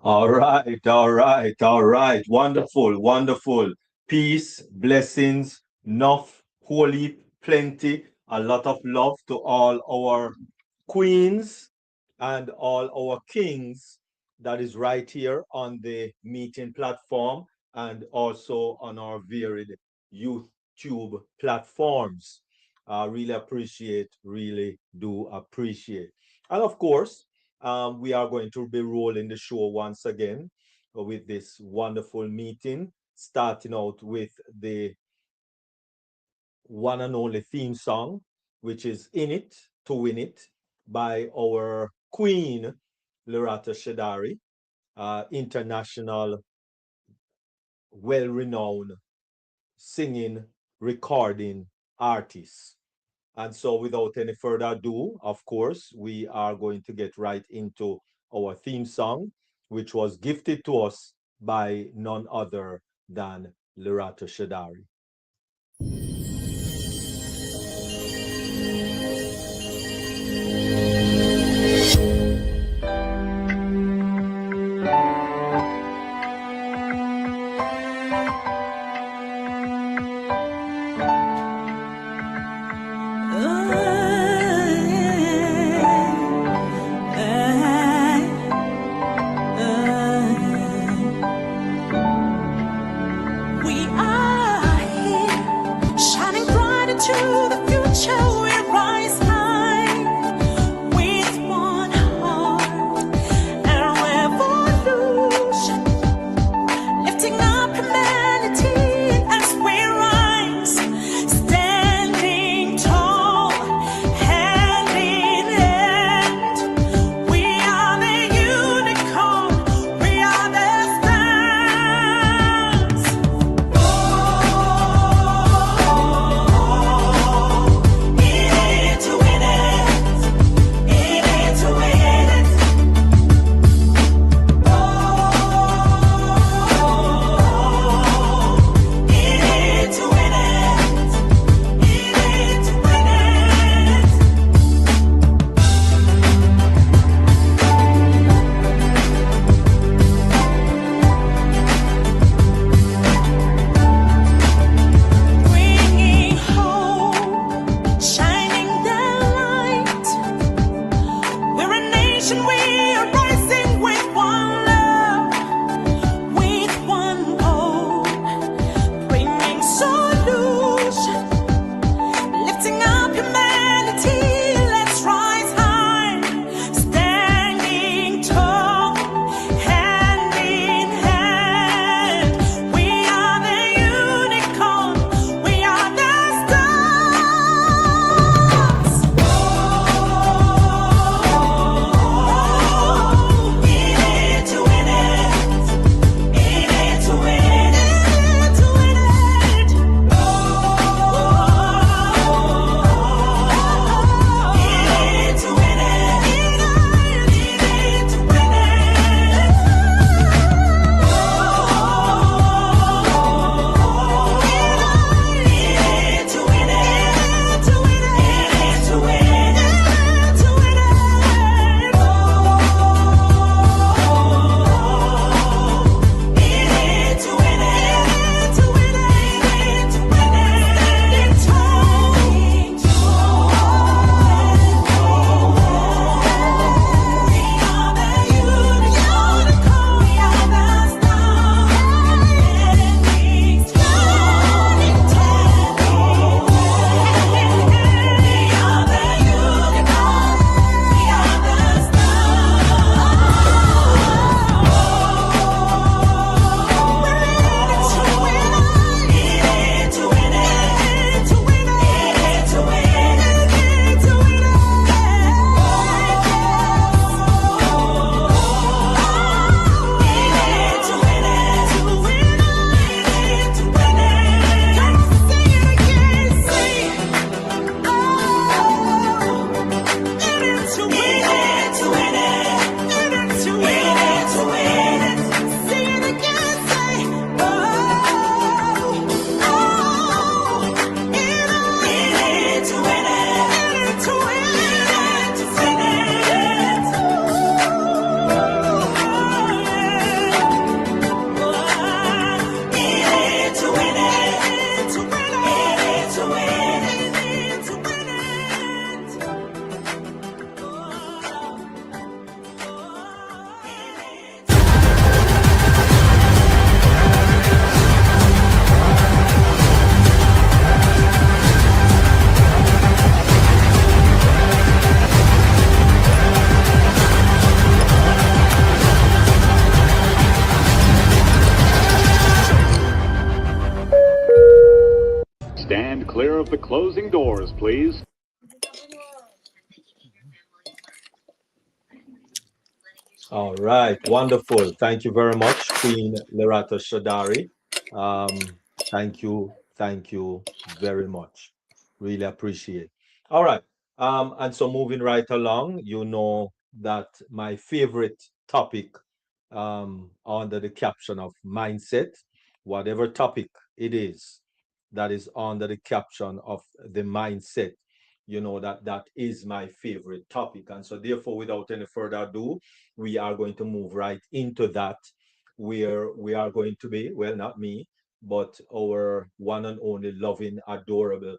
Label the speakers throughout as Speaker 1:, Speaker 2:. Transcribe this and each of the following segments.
Speaker 1: All right, all right, all right. Wonderful, wonderful. Peace, blessings, enough, holy, plenty, a lot of love to all our queens and all our kings that is right here on the meeting platform and also on our varied YouTube platforms. I really appreciate, really do appreciate. And of course, we are going to be rolling the show once again with this wonderful meeting, starting out with the one and only theme song, which is In It to Win It by our queen, Loretta Shadari, international, well renowned singing, recording artist. And so, without any further ado, of course, we are going to get right into our theme song, which was gifted to us by none other than Loretta Shadari.
Speaker 2: We are clear of the closing doors, please.
Speaker 1: All right, wonderful. Thank you very much, Queen Lerato Shadari. Um, thank you very much. Really appreciate. All right, and so moving right along, you know that my favorite topic, under the caption of mindset, whatever topic it is that is under the caption of the mindset, you know that that is my favorite topic. And so, therefore, without any further ado, we are going to move right into that, where we are going to be, well, not me, but our one and only loving, adorable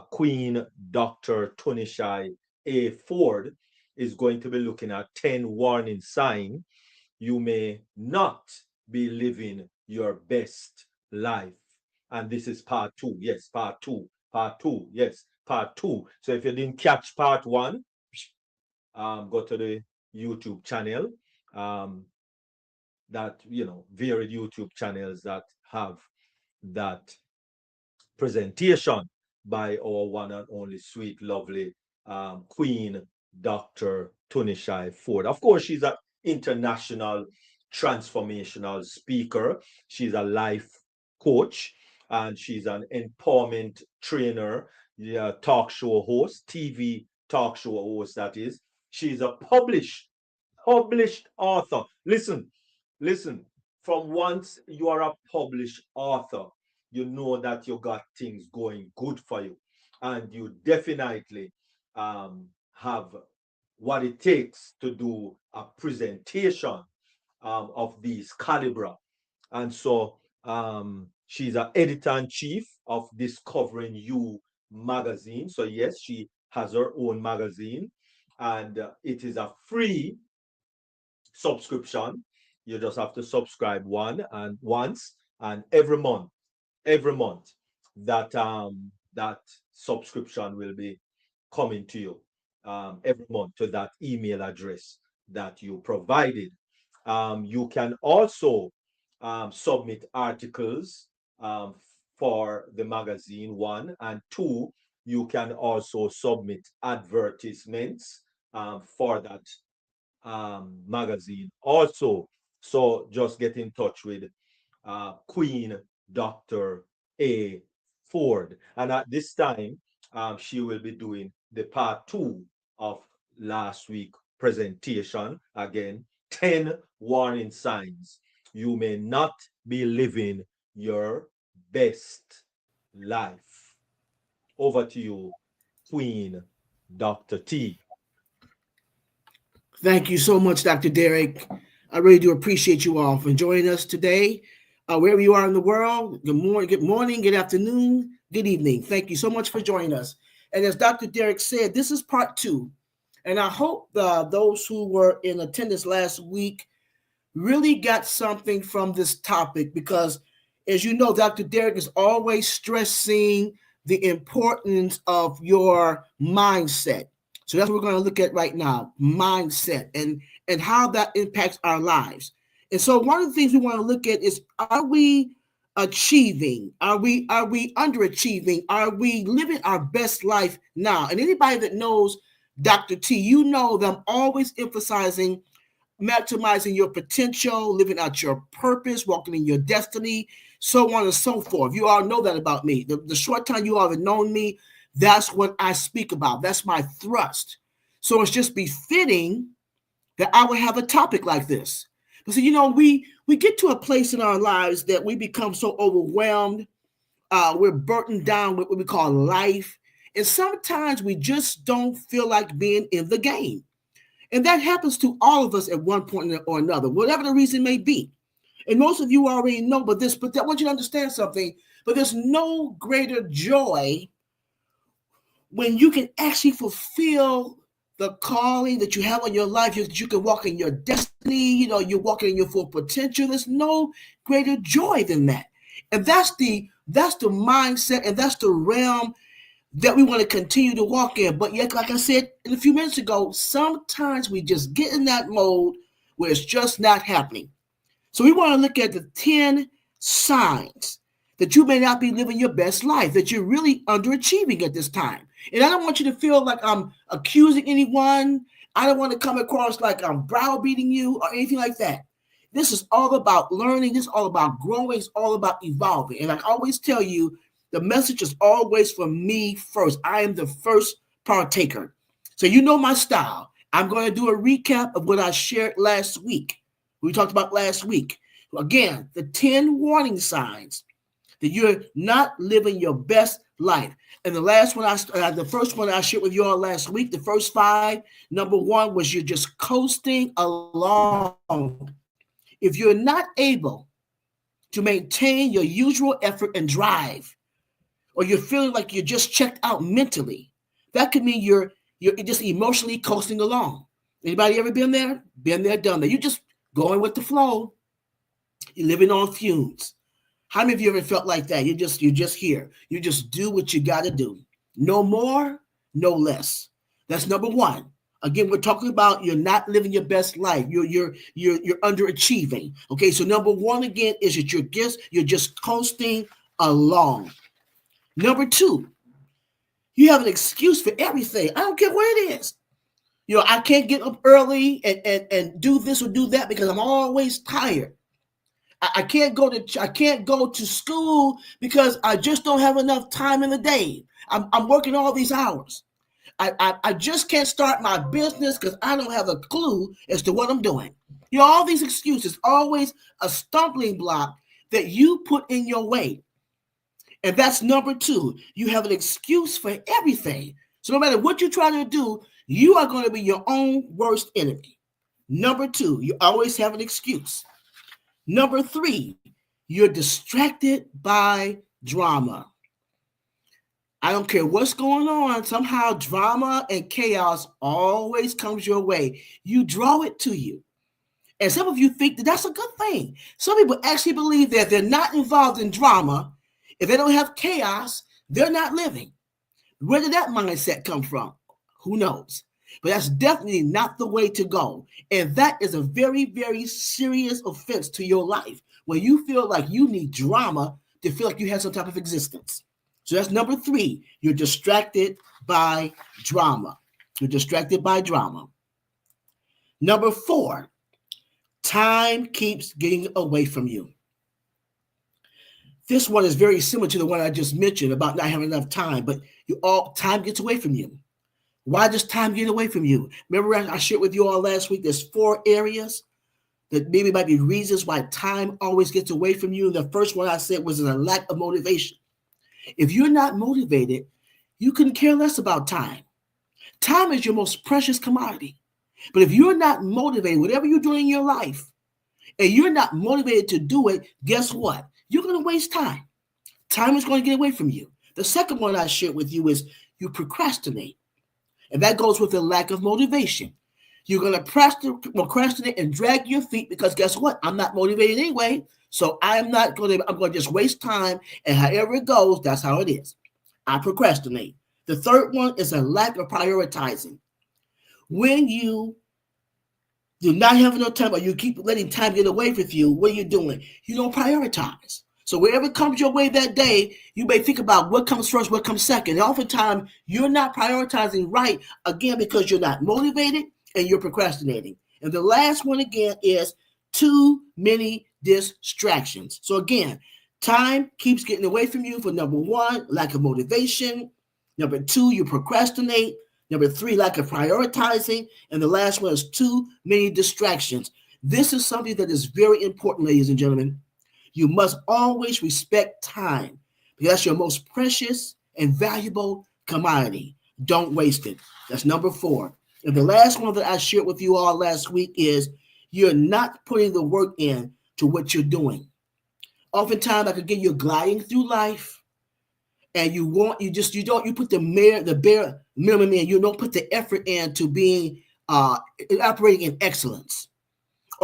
Speaker 1: Queen Dr. Tunishai A. Ford is going to be looking at 10 warning signs you may not be living your best life. And this is part two. Yes, part two. Part two. Yes, part two. So if you didn't catch part one, go to the YouTube channel. Um, that varied YouTube channels that have that presentation by our one and only sweet, lovely Queen Dr. Tunishai Ford. Of course, she's an international transformational speaker. She's a life coach, and she's an empowerment trainer, yeah, talk show host, TV talk show host, that is. She's a published author. Listen, from once you are a published author, you know that you got things going good for you. And you definitely have what it takes to do a presentation of these caliber. And so she's an editor-in-chief of Discovering You magazine. So yes, she has her own magazine, and it is a free subscription. You just have to subscribe once, and every month that subscription will be coming to you every month to that email address that you provided. You can also submit articles for the magazine, one, and two, you can also submit advertisements for that magazine also. So just get in touch with Queen Dr. A. Ford. And at this time, she will be doing the part two of last week presentation. Again, 10 warning signs you may not be living your best life. Over to you, Queen Dr. T.
Speaker 3: Thank you so much, Dr. Derek. I really do appreciate you all for joining us today. Wherever you are in the world, good morning, good afternoon, good evening. Thank you so much for joining us. And as Dr. Derek said, this is part two. And I hope those who were in attendance last week really got something from this topic because, as you know, Dr. Derek is always stressing the importance of your mindset. So that's what we're going to look at right now, mindset and how that impacts our lives. And so one of the things we want to look at is, are we achieving? Are we underachieving? Are we living our best life now? And anybody that knows Dr. T, you know that I'm always emphasizing maximizing your potential, living out your purpose, walking in your destiny, so on and so forth. You all know that about me. The short time you all have known me, that's what I speak about. That's my thrust. So it's just befitting that I would have a topic like this. But so, we get to a place in our lives that we become so overwhelmed. We're burdened down with what we call life. And sometimes we just don't feel like being in the game. And that happens to all of us at one point or another, whatever the reason may be. And most of you already know but I want you to understand something. But there's no greater joy when you can actually fulfill the calling that you have on your life. You can walk in your destiny. You're walking in your full potential. There's no greater joy than that. And that's the mindset, and that's the realm that we want to continue to walk in. But yet, like I said a few minutes ago, sometimes we just get in that mode where it's just not happening. So we want to look at the 10 signs that you may not be living your best life, that you're really underachieving at this time. And I don't want you to feel like I'm accusing anyone. I don't want to come across like I'm browbeating you or anything like that. This is all about learning. This is all about growing. It's all about evolving. And I always tell you, the message is always from me first. I am the first partaker. So you know my style. I'm going to do a recap of what I shared last week. We talked about last week. Again, the 10 warning signs that you're not living your best life. And the first one I shared with you all last week, the first 5, number 1 was you're just coasting along. If you're not able to maintain your usual effort and drive, or you're feeling like you're just checked out mentally, that could mean you're just emotionally coasting along. Anybody ever been there? Been there, done that. You're just going with the flow. You're living on fumes. How many of you ever felt like that? You're just here. You just do what you got to do. No more, no less. That's number 1. Again, we're talking about you're not living your best life. You're underachieving. Okay, so number 1 again is that you're just coasting along. Number 2, you have an excuse for everything. I don't care what it is. I can't get up early and do this or do that because I'm always tired. I can't go to school because I just don't have enough time in the day. I'm working all these hours. I just can't start my business because I don't have a clue as to what I'm doing. All these excuses, always a stumbling block that you put in your way. And that's number 2. You have an excuse for everything. So no matter what you're trying to do, you are going to be your own worst enemy. Number 2, you always have an excuse. Number 3, you're distracted by drama. I don't care what's going on. Somehow drama and chaos always comes your way. You draw it to you. And some of you think that that's a good thing. Some people actually believe that they're not involved in drama. If they don't have chaos, they're not living. Where did that mindset come from? Who knows? But that's definitely not the way to go. And that is a very, very serious offense to your life, where you feel like you need drama to feel like you have some type of existence. So that's number 3. You're distracted by drama. You're distracted by drama. Number 4, time keeps getting away from you. This one is very similar to the one I just mentioned about not having enough time, but time gets away from you. Why does time get away from you? Remember I shared with you all last week, there's 4 areas that maybe might be reasons why time always gets away from you. The first one I said was a lack of motivation. If you're not motivated, you couldn't care less about time. Time is your most precious commodity. But if you're not motivated, whatever you're doing in your life, and you're not motivated to do it, guess what? You're going to waste time. Time is going to get away from you. The second one I shared with you is you procrastinate. And that goes with a lack of motivation. You're going to procrastinate and drag your feet because guess what? I'm not motivated anyway. So I'm going to just waste time. And however it goes, that's how it is. I procrastinate. The third one is a lack of prioritizing. When you do not have enough time or you keep letting time get away with you, what are you doing? You don't prioritize. So wherever comes your way that day, you may think about what comes first, what comes second. And oftentimes, you're not prioritizing right, again, because you're not motivated and you're procrastinating. And the last one, again, is too many distractions. So again, time keeps getting away from you for number 1, lack of motivation. Number 2, you procrastinate. Number 3, lack of prioritizing. And the last one is too many distractions. This is something that is very important, ladies and gentlemen. You must always respect time because that's your most precious and valuable commodity. Don't waste it. That's number 4. And the last one that I shared with you all last week is you're not putting the work in to what you're doing. Oftentimes, like again, you're gliding through life and you put the bare minimum in. You don't put the effort into being operating in excellence.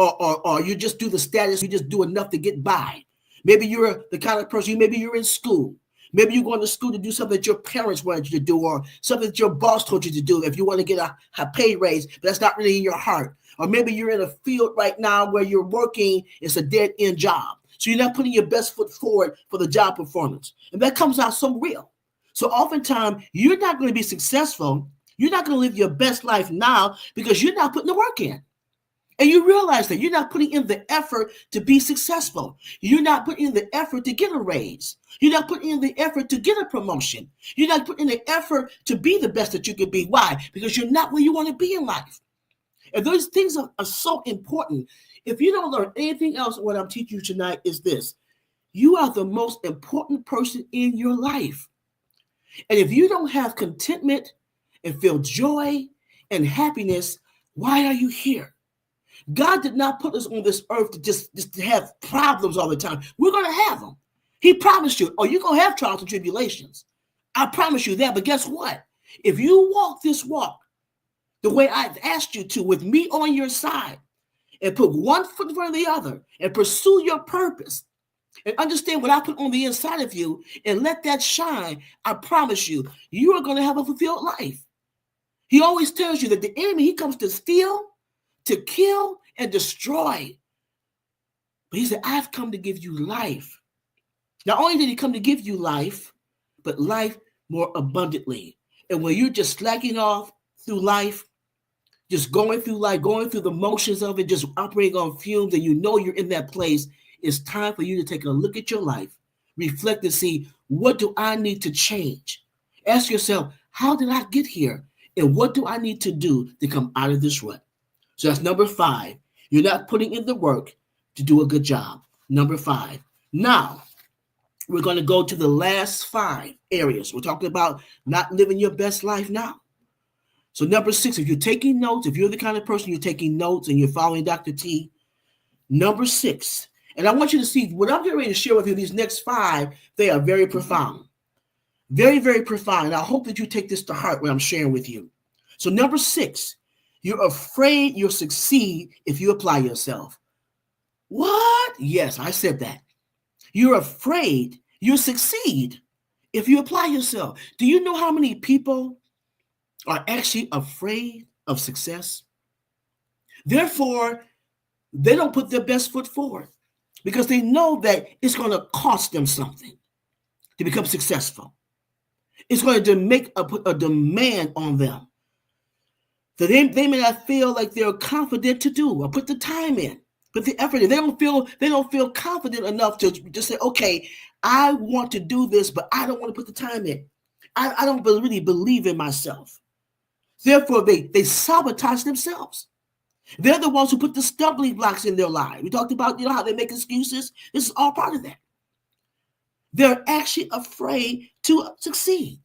Speaker 3: Or you just do the status, you just do enough to get by. Maybe you're the kind of person, maybe you're in school. Maybe you're going to school to do something that your parents wanted you to do or something that your boss told you to do if you want to get a pay raise, but that's not really in your heart. Or maybe you're in a field right now where you're working, it's a dead-end job. So you're not putting your best foot forward for the job performance. And that comes out so real. So oftentimes, you're not going to be successful. You're not going to live your best life now because you're not putting the work in. And you realize that you're not putting in the effort to be successful. You're not putting in the effort to get a raise. You're not putting in the effort to get a promotion. You're not putting in the effort to be the best that you could be. Why? Because you're not where you want to be in life. And those things are so important. If you don't learn anything else, what I'm teaching you tonight is this. You are the most important person in your life. And if you don't have contentment and feel joy and happiness, why are you here? God did not put us on this earth to just to have problems all the time. We're going to have them. He promised you, you're going to have trials and tribulations. I promise you that. But guess what? If you walk this walk the way I've asked you to, with me on your side, and put one foot in front of the other, and pursue your purpose, and understand what I put on the inside of you, and let that shine, I promise you, you are going to have a fulfilled life. He always tells you that the enemy, he comes to steal, to kill, and destroy. But he said, I've come to give you life. Not only did he come to give you life, but life more abundantly. And when you're just slacking off through life, just going through life, going through the motions of it, just operating on fumes, and you know you're in that place, it's time for you to take a look at your life, reflect and see, what do I need to change? Ask yourself, how did I get here? And what do I need to do to come out of this rut? So that's number 5. You're not putting in the work to do a good job. Number 5. Now, we're going to go to the last 5 areas. We're talking about not living your best life now. So number 6, if you're taking notes, if you're the kind of person you're taking notes and you're following Dr. T, number 6, and I want you to see what I'm getting ready to share with you, these next 5, they are very profound. Very, very profound. I hope that you take this to heart, what I'm sharing with you. So number 6, you're afraid you'll succeed if you apply yourself. What? Yes, I said that. You're afraid you'll succeed if you apply yourself. Do you know how many people are actually afraid of success? Therefore, they don't put their best foot forward because they know that it's going to cost them something to become successful. It's going to make a demand on them that they may not feel like they're confident to do or put the time in, put the effort in. They don't feel confident enough to just say, okay, I want to do this, but I don't want to put the time in. I don't really believe in myself. Therefore, they sabotage themselves. They're the ones who put the stumbling blocks in their life. We talked about, how they make excuses. This is all part of that. They're actually afraid to succeed.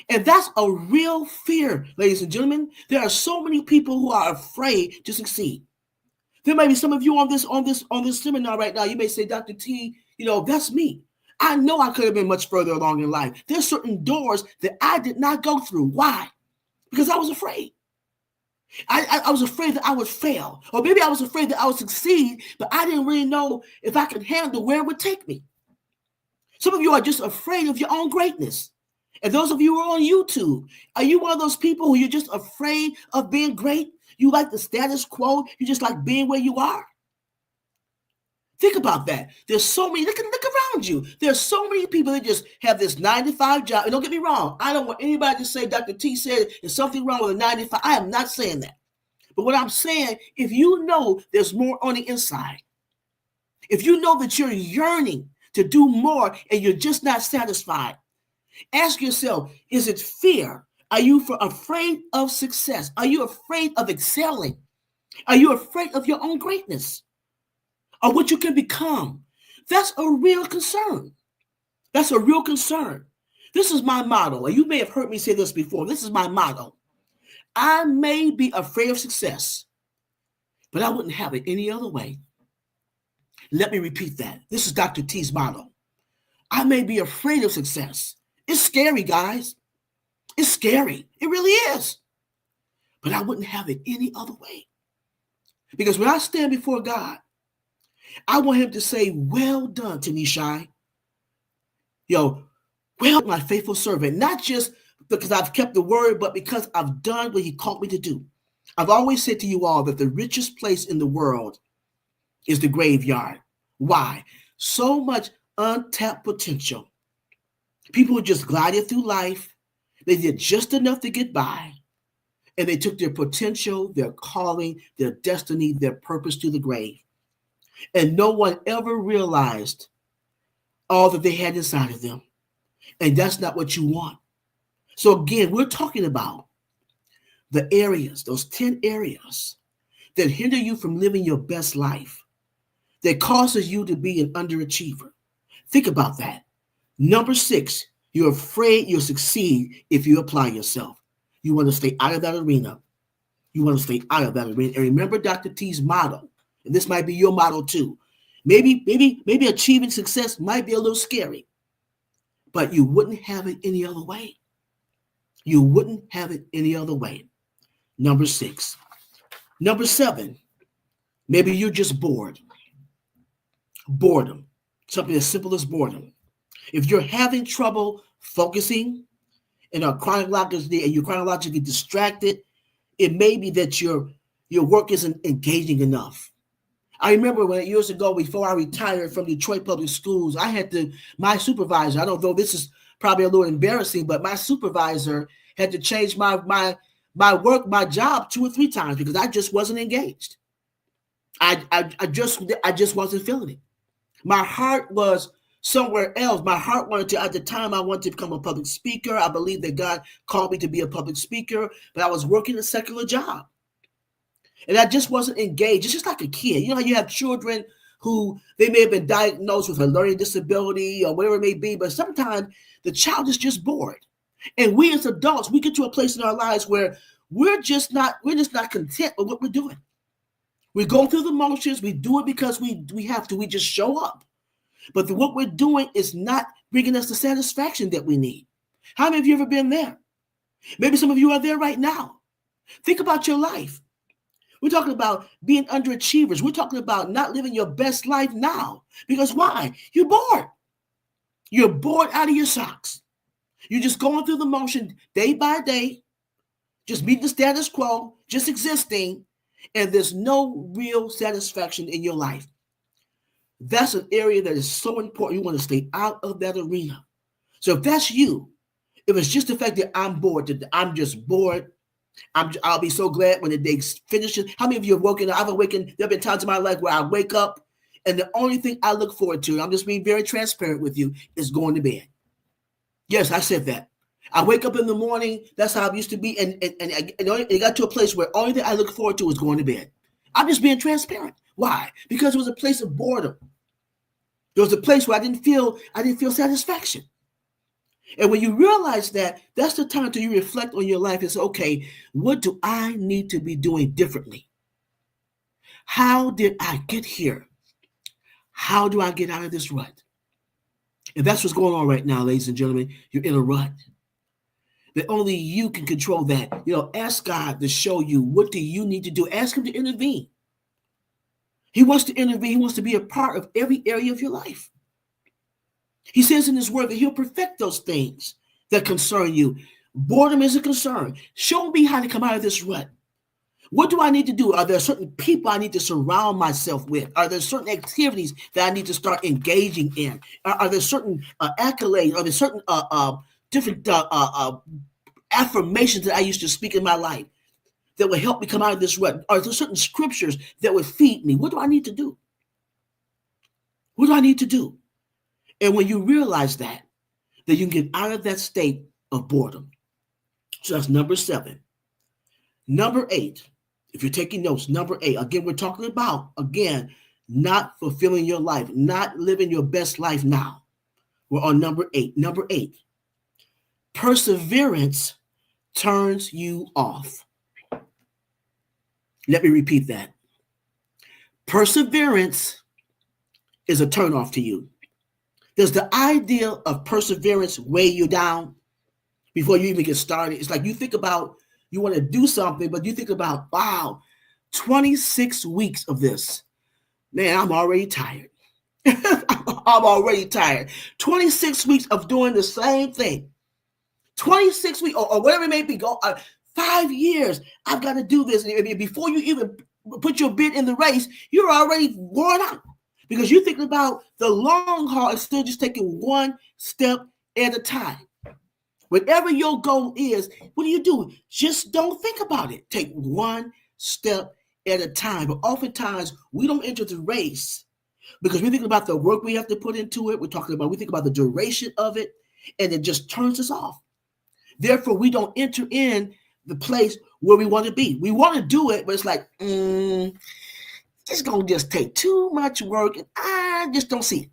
Speaker 3: And that's a real fear, ladies and gentlemen. There are so many people who are afraid to succeed. There may be some of you on this seminar right now. You may say, Dr. T, that's me. I know I could have been much further along in life. There's certain doors that I did not go through. Why? Because I was afraid. I was afraid that I would fail. Or maybe I was afraid that I would succeed, but I didn't really know if I could handle where it would take me. Some of you are just afraid of your own greatness. And those of you who are on YouTube, are you one of those people who you're just afraid of being great? You like the status quo? You just like being where you are? Think about that. There's so many, look around you. There's so many people that just have this 9-to-5 job. And don't get me wrong. I don't want anybody to say Dr. T said there's something wrong with a 9-to-5. I am not saying that. But what I'm saying, if you know there's more on the inside, if you know that you're yearning to do more and you're just not satisfied, ask yourself, is it fear? Are you afraid of success? Are you afraid of excelling? Are you afraid of your own greatness or what you can become? That's a real concern. That's a real concern. This is my motto. And you may have heard me say this before. This is my motto. I may be afraid of success, but I wouldn't have it any other way. Let me repeat that. This is Dr. T's motto. I may be afraid of success. It's scary, guys. It's scary. It really is. But I wouldn't have it any other way. Because when I stand before God, I want him to say, well done, Tunishai. Well, my faithful servant. Not just because I've kept the word, but because I've done what he called me to do. I've always said to you all that the richest place in the world is the graveyard. Why? so much untapped potential. People who just glided through life. They did just enough to get by, and they took their potential, their calling, their destiny, their purpose to the grave. And no one ever realized all that they had inside of them. And that's not what you want. So again, we're talking about the areas, those 10 areas that hinder you from living your best life, that causes you to be an underachiever. Think about that. Number 6, you're afraid you'll succeed if you apply yourself. You want to stay out of that arena. You want to stay out of that arena. And remember Dr. T's motto, and this might be your motto too. Maybe achieving success might be a little scary, but you wouldn't have it any other way. You wouldn't have it any other way. Number 6. Number 7, maybe you're just bored. Boredom. Something as simple as boredom. If you're having trouble focusing and you're chronologically distracted, it may be that your work isn't engaging enough. I remember when years ago, before I retired from Detroit Public Schools, my supervisor, I don't know, this is probably a little embarrassing, but my supervisor had to change my job 2 or 3 times because I just wasn't engaged. I just wasn't feeling it. My heart was somewhere else. My heart wanted to, at the time, I wanted to become a public speaker. I believe that God called me to be a public speaker, but I was working a secular job. And I just wasn't engaged. It's just like a kid. You know how you have children who they may have been diagnosed with a learning disability or whatever it may be, but sometimes the child is just bored. And we as adults, we get to a place in our lives where we're just not content with what we're doing. We go through the motions. We do it because we have to. We just show up. But what we're doing is not bringing us the satisfaction that we need. How many of you ever been there? Maybe some of you are there right now. Think about your life. We're talking about being underachievers. We're talking about not living your best life now. Because why? You're bored. You're bored out of your socks. You're just going through the motion day by day, just meeting the status quo, just existing, and there's no real satisfaction in your life. That's an area that is so important. You want to stay out of that arena. So if that's you, if it's just the fact that I'm bored, that I'm just bored, I'll be so glad when the day finishes. How many of you have woken up? I've awakened. There have been times in my life where I wake up and the only thing I look forward to, I'm just being very transparent with you, is going to bed. Yes, I said that. I wake up in the morning. That's how I used to be. And it got to a place where only thing I look forward to is going to bed. I'm just being transparent. Why? Because it was a place of boredom. There was a place where I didn't feel satisfaction. And when you realize that, that's the time to you reflect on your life and say, okay, what do I need to be doing differently? How did I get here? How do I get out of this rut? And that's what's going on right now, ladies and gentlemen. You're in a rut. That only you can control that. Ask God to show you, what do you need to do? Ask him to intervene. He wants to intervene. He wants to be a part of every area of your life. He says in his word that he'll perfect those things that concern you. Boredom is a concern. Show me how to come out of this rut. What do I need to do? Are there certain people I need to surround myself with? Are there certain activities that I need to start engaging in? Are there certain accolades? Are there certain different affirmations that I used to speak in my life that would help me come out of this rut? Are there certain scriptures that would feed me? What do I need to do? What do I need to do? And when you realize that you can get out of that state of boredom. So that's number 7. Number 8, if you're taking notes, number 8, again, we're talking about, not fulfilling your life, not living your best life now. We're on number 8. Number 8, perseverance turns you off. Let me repeat that. Perseverance is a turnoff to you. Does the idea of perseverance weigh you down before you even get started? It's like you think about, you want to do something, but you think about, wow, 26 weeks of this. Man, I'm already tired. I'm already tired. 26 weeks of doing the same thing. 26 weeks or whatever it may be. 5 years, I've got to do this. And before you even put your bid in the race, you're already worn out. because you're thinking about the long haul instead of just taking one step at a time. Whatever your goal is, what do? Just don't think about it. Take one step at a time. But oftentimes we don't enter the race because we think about the work we have to put into it. We think about the duration of it, and it just turns us off. Therefore, we don't enter in the place where we want to be. We want to do it, but it's like, it's going to just take too much work, and I just don't see it.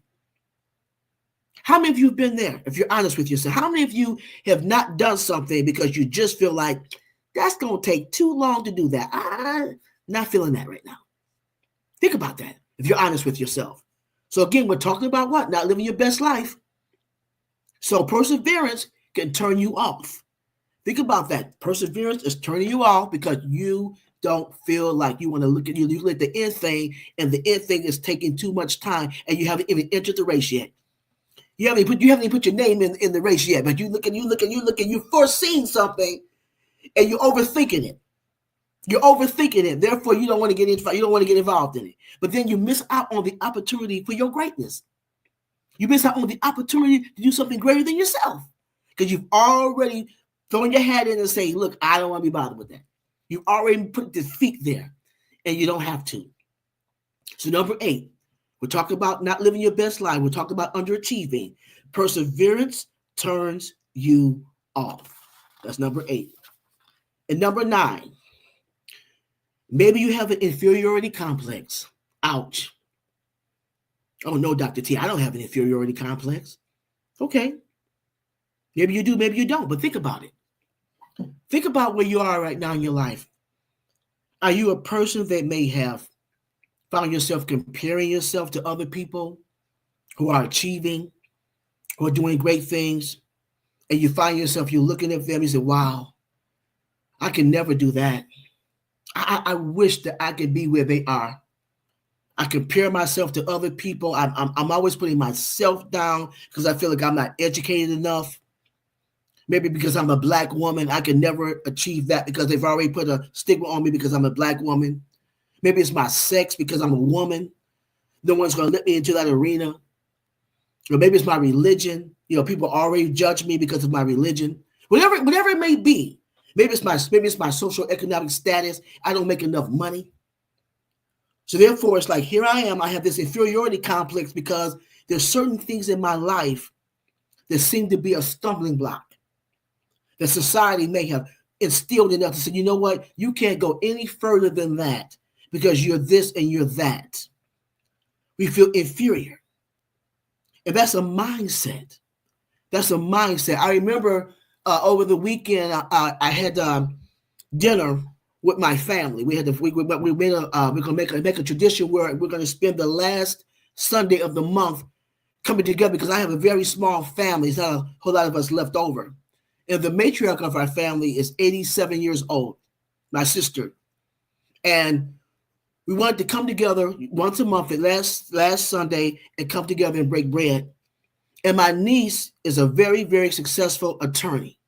Speaker 3: How many of you have been there, if you're honest with yourself? How many of you have not done something because you just feel like that's going to take too long to do that? I'm not feeling that right now. Think about that, if you're honest with yourself. So again, we're talking about what? Not living your best life. So perseverance can turn you off. Think about that. Perseverance is turning you off because you don't feel like you want to look at the end thing, and the end thing is taking too much time, and you haven't even entered the race yet. You haven't even put your name in the race yet, but you're foreseeing something, and you're overthinking it. You're overthinking it. Therefore, you don't want to get involved in it. But then you miss out on the opportunity for your greatness. You miss out on the opportunity to do something greater than yourself because you've already thrown your hat in and say, "Look, I don't want to be bothered with that." You've already put the feet there, and you don't have to. So number 8. We're talking about not living your best life. We're talking about underachieving. Perseverance turns you off. That's number 8. And number 9, maybe you have an inferiority complex. Ouch. Oh, no, Dr. T, I don't have an inferiority complex. Okay. Maybe you do, maybe you don't, but think about it. Think about where you are right now in your life. Are you a person that may have found yourself comparing yourself to other people who are achieving, who are doing great things, and you find yourself, you're looking at them and you say, wow, I can never do that. I wish that I could be where they are. I compare myself to other people. I'm always putting myself down because I feel like I'm not educated enough. Maybe because I'm a Black woman, I can never achieve that because they've already put a stigma on me because I'm a Black woman. Maybe it's my sex because I'm a woman. No one's going to let me into that arena. Or maybe it's my religion. People already judge me because of my religion. Whatever it may be. Maybe it's my social economic status. I don't make enough money. So therefore, it's like, here I am. I have this inferiority complex because there's certain things in my life that seem to be a stumbling block that society may have instilled in us to say, you know what? You can't go any further than that because you're this and you're that. We feel inferior. And that's a mindset. That's a mindset. I remember over the weekend, I had dinner with my family. We're gonna make a tradition where we're gonna spend the last Sunday of the month coming together because I have a very small family. There's not a whole lot of us left over. And the matriarch of our family is 87 years old, my sister. And we wanted to come together once a month, last Sunday, and come together and break bread. And my niece is a very, very successful attorney,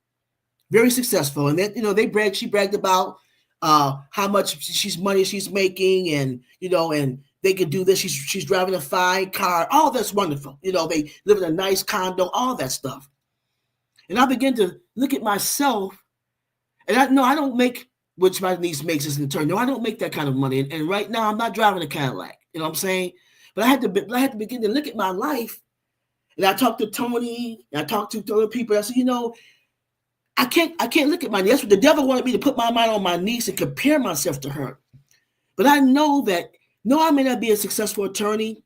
Speaker 3: very successful. And then she bragged about how much money she's making, and and they can do this. She's driving a fine car. All that's wonderful. They live in a nice condo. All that stuff. And I began to look at myself, and I don't make, which my niece makes as an attorney. No, I don't make that kind of money. And right now, I'm not driving a Cadillac. You know what I'm saying? But I had to begin to look at my life. And I talked to Tony, and I talked to other people. I said, I can't look at my niece. That's what the devil wanted me to put my mind on my niece and compare myself to her. But I know that, no, I may not be a successful attorney.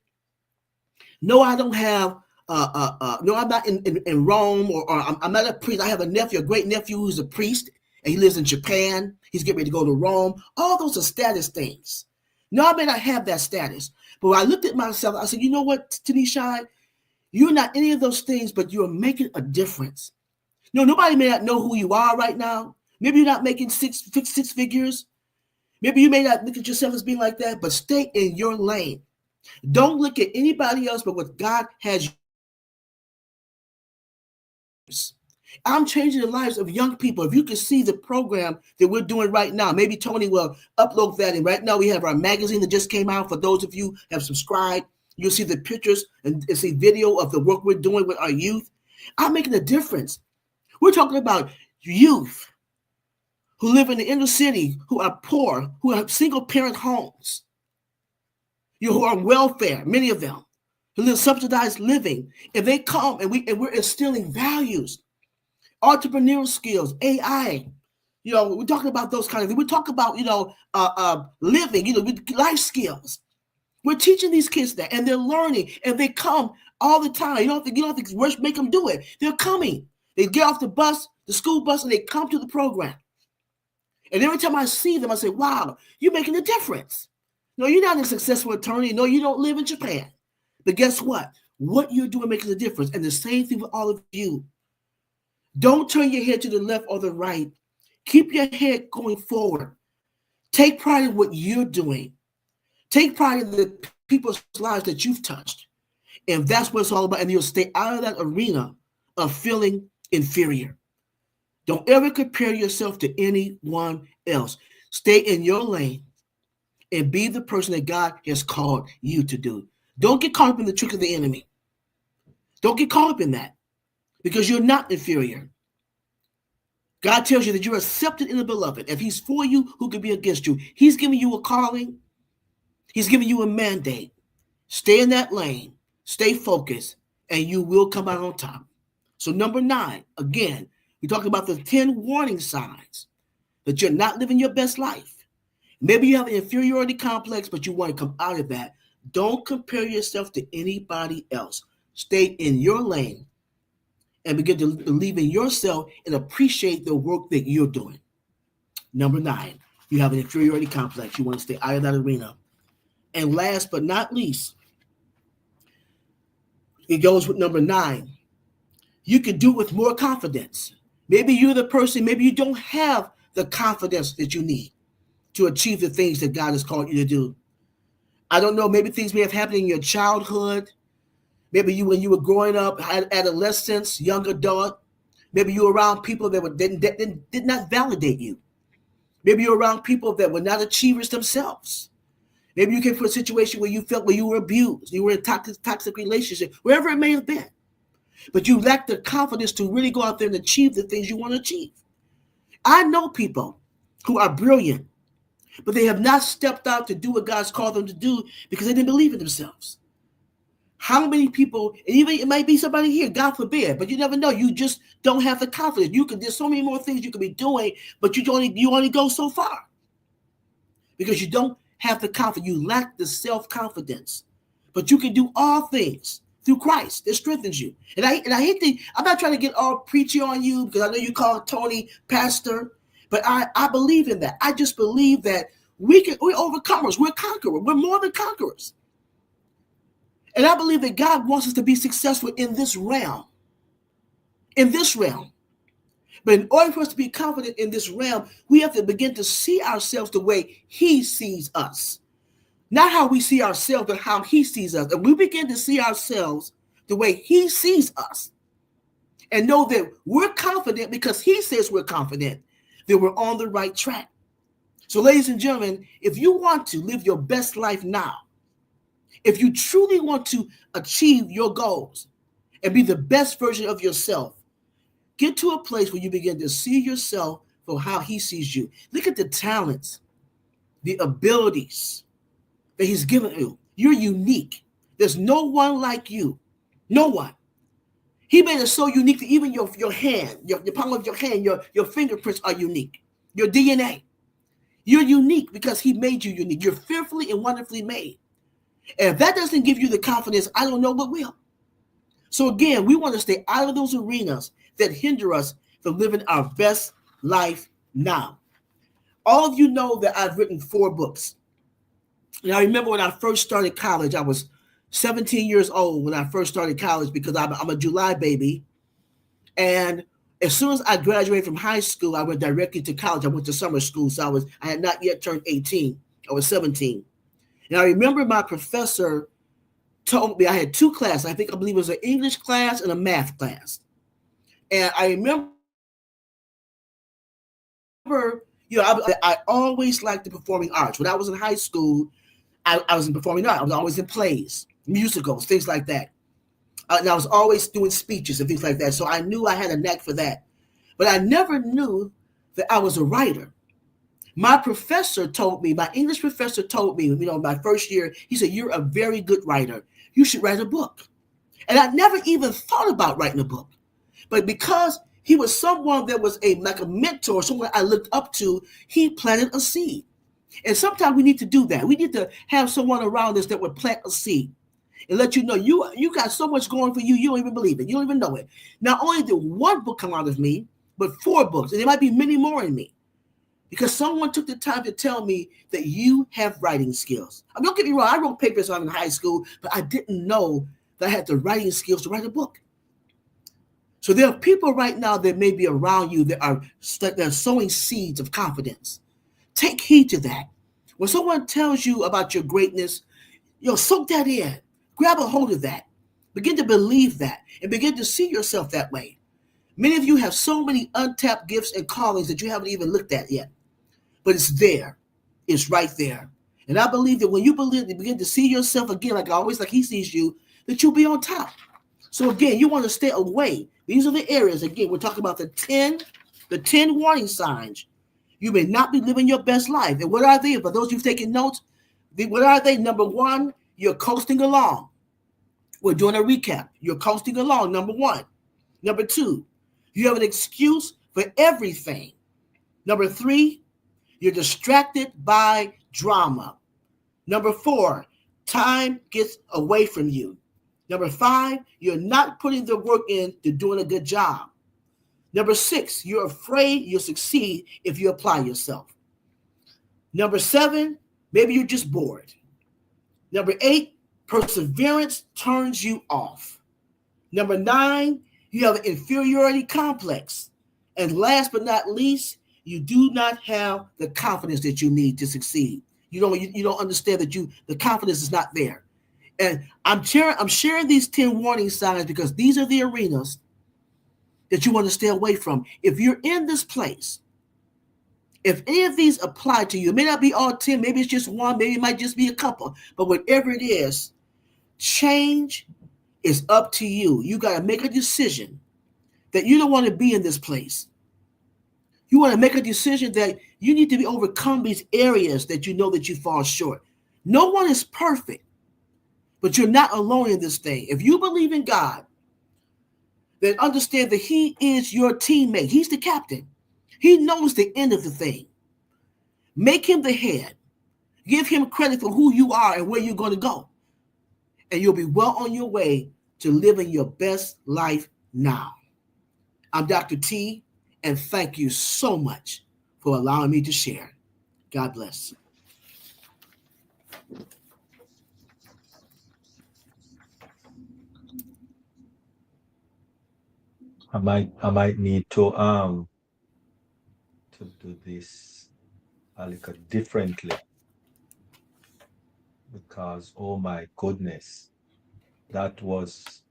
Speaker 3: No, I don't have, no, I'm not in Rome, or I'm not a priest. I have a great nephew who's a priest, and he lives in Japan. He's getting ready to go to Rome. All those are status things. No, I may not have that status. But when I looked at myself, I said, you know what, Tunishai? You're not any of those things, but you're making a difference. No, nobody may not know who you are right now. Maybe you're not making six figures. Maybe you may not look at yourself as being like that, but stay in your lane. Don't look at anybody else but what God has. I'm changing the lives of young people. If you can see the program that we're doing right now, maybe Tony will upload that. And right now we have our magazine that just came out. For those of you who have subscribed, You'll see the pictures and see video of the work we're doing with our youth. I'm making a difference. We're talking about youth who live in the inner city, who are poor, who have single parent homes, who are on welfare, many of them, who live subsidized living. If they come and we're instilling values, entrepreneurial skills, AI, we're talking about those kind of things. We talk about, living, life skills. We're teaching these kids that, and they're learning, and they come all the time. You don't have to rush, make them do it. They're coming. They get off the school bus, and they come to the program. And every time I see them, I say, wow, you're making a difference. No, you're not a successful attorney. No, you don't live in Japan. But guess what? What you're doing makes a difference. And the same thing with all of you. Don't turn your head to the left or the right. Keep your head going forward. Take pride in what you're doing. Take pride in the people's lives that you've touched. And that's what it's all about. And you'll stay out of that arena of feeling inferior. Don't ever compare yourself to anyone else. Stay in your lane and be the person that God has called you to do. Don't get caught up in the trick of the enemy. Don't get caught up in that, because you're not inferior. God tells you that you're accepted in the beloved. If he's for you, who can be against you? He's giving you a calling. He's giving you a mandate. Stay in that lane. Stay focused, and you will come out on top. So number 9, again, we talked about the 10 warning signs that you're not living your best life. Maybe you have an inferiority complex, but you want to come out of that. Don't compare yourself to anybody else. Stay in your lane and begin to believe in yourself and appreciate the work that you're doing. Number 9, you have an inferiority complex. You want to stay out of that arena. And last but not least, it goes with number 9. You can do it with more confidence. Maybe you're the person, maybe you don't have the confidence that you need to achieve the things that God has called you to do. I don't know, maybe things may have happened in your childhood. Maybe when you were growing up, adolescence, young adult. Maybe you were around people that did not validate you. Maybe you're around people that were not achievers themselves. Maybe you came from a situation where you felt you were abused. You were in a toxic relationship, wherever it may have been. But you lacked the confidence to really go out there and achieve the things you want to achieve. I know people who are brilliant, but they have not stepped out to do what God's called them to do because they didn't believe in themselves. How many people, and even it might be somebody here, God forbid, but you never know. You just don't have the confidence. There's so many more things you could be doing, but you only go so far because you don't have the confidence. You lack the self-confidence, but you can do all things through Christ that strengthens you. And I hate I'm not trying to get all preachy on you because I know you call Tony pastor, but I believe in that. I just believe that we're overcomers. We're conquerors. We're more than conquerors. And I believe that God wants us to be successful in this realm. In this realm. But in order for us to be confident in this realm, we have to begin to see ourselves the way he sees us. Not how we see ourselves, but how he sees us. And we begin to see ourselves the way he sees us. And know that we're confident because he says we're confident that we're on the right track. So ladies and gentlemen, if you want to live your best life now, if you truly want to achieve your goals and be the best version of yourself, get to a place where you begin to see yourself for how he sees you. Look at the talents, the abilities that he's given you. You're unique. There's no one like you. No one. He made us so unique that even your hand, your palm of your hand, your fingerprints are unique. Your DNA. You're unique because he made you unique. You're fearfully and wonderfully made. And if that doesn't give you the confidence, I don't know what will. So again, we want to stay out of those arenas that hinder us from living our best life now. All of you know that I've written 4 books. And I remember when I first started college, I was 17 years old when I first started college because I'm a July baby. And as soon as I graduated from high school, I went directly to college. I went to summer school, so I had not yet turned 18. I was 17. And I remember my professor told me I had 2 classes. I believe it was an English class and a math class. And I remember, I always liked the performing arts. When I was in high school, I was in performing arts. I was always in plays. musicals, things like that. And I was always doing speeches and things like that. So I knew I had a knack for that. But I never knew that I was a writer. My professor told me, my English professor told me, my first year, he said, "You're a very good writer. You should write a book." And I never even thought about writing a book. But because he was someone that was like a mentor, someone I looked up to, he planted a seed. And sometimes we need to do that. We need to have someone around us that would plant a seed and let you know you got so much going for you, you don't even believe it. You don't even know it. Not only did one book come out of me, but 4 books. And there might be many more in me. Because someone took the time to tell me that you have writing skills. I mean, don't get me wrong, I wrote papers on in high school, but I didn't know that I had the writing skills to write a book. So there are people right now that may be around you that are sowing seeds of confidence. Take heed to that. When someone tells you about your greatness, soak that in. Grab a hold of that. Begin to believe that and begin to see yourself that way. Many of you have so many untapped gifts and callings that you haven't even looked at yet. But it's there. It's right there. And I believe that when you begin to see yourself again, like he sees you, that you'll be on top. So again, you want to stay away. These are the areas. Again, we're talking about the ten warning signs. You may not be living your best life. And what are they? For those who've taken notes, what are they? Number one, you're coasting along. We're doing a recap. You're coasting along, number one. Number two, you have an excuse for everything. Number three, you're distracted by drama. Number four, time gets away from you. Number five, you're not putting the work in to doing a good job. Number six, you're afraid you'll succeed if you apply yourself. Number seven, maybe you're just bored. Number eight, perseverance turns you off. Number nine, you have an inferiority complex. And last but not least, you do not have the confidence that you need to succeed. You don't understand that the confidence is not there. And I'm sharing these 10 warning signs because these are the arenas that you want to stay away from. If you're in this place, if any of these apply to you, it may not be all 10, maybe it's just one, maybe it might just be a couple, but whatever it is, change is up to you. You got to make a decision that you don't want to be in this place. You want to make a decision that you need to be overcome these areas that you know that you fall short. No one is perfect, but you're not alone in this thing. If you believe in God, then understand that he is your teammate. He's the captain. He knows the end of the thing. Make him the head. Give him credit for who you are and where you're going to go. And you'll be well on your way to living your best life now. I'm Dr. T, and thank you so much for allowing me to share. God bless.
Speaker 1: I might need to do this a little differently because oh my goodness, that was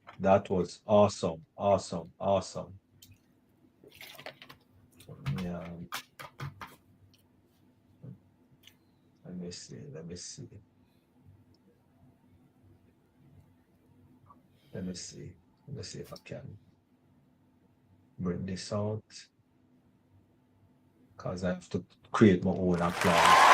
Speaker 1: awesome, awesome, awesome. Yeah, let me see, let me see if I can bring this out because I have to create my own applause.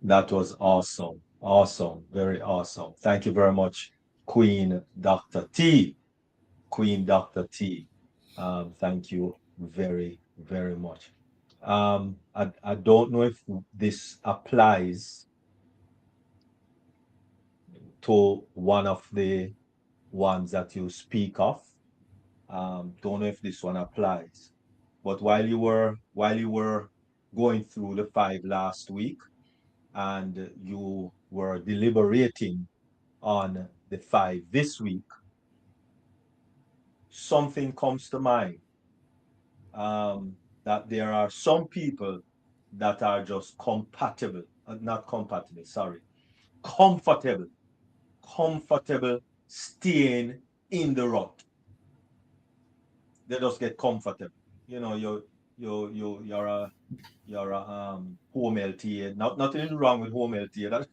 Speaker 1: That was awesome. Awesome. Very awesome. Thank you very much, Queen Dr. T. Queen Dr. T. Thank you very, very much. I don't know if this applies to one of the ones that you speak of. Don't know if this one applies. But while you were going through the five last week, and you were deliberating on the five this week, something comes to mind, that there are some people that are just compatible, not compatible, sorry, comfortable, comfortable staying in the rut. They just get comfortable. You know, you're a home LTA. Nothing wrong with home LTA.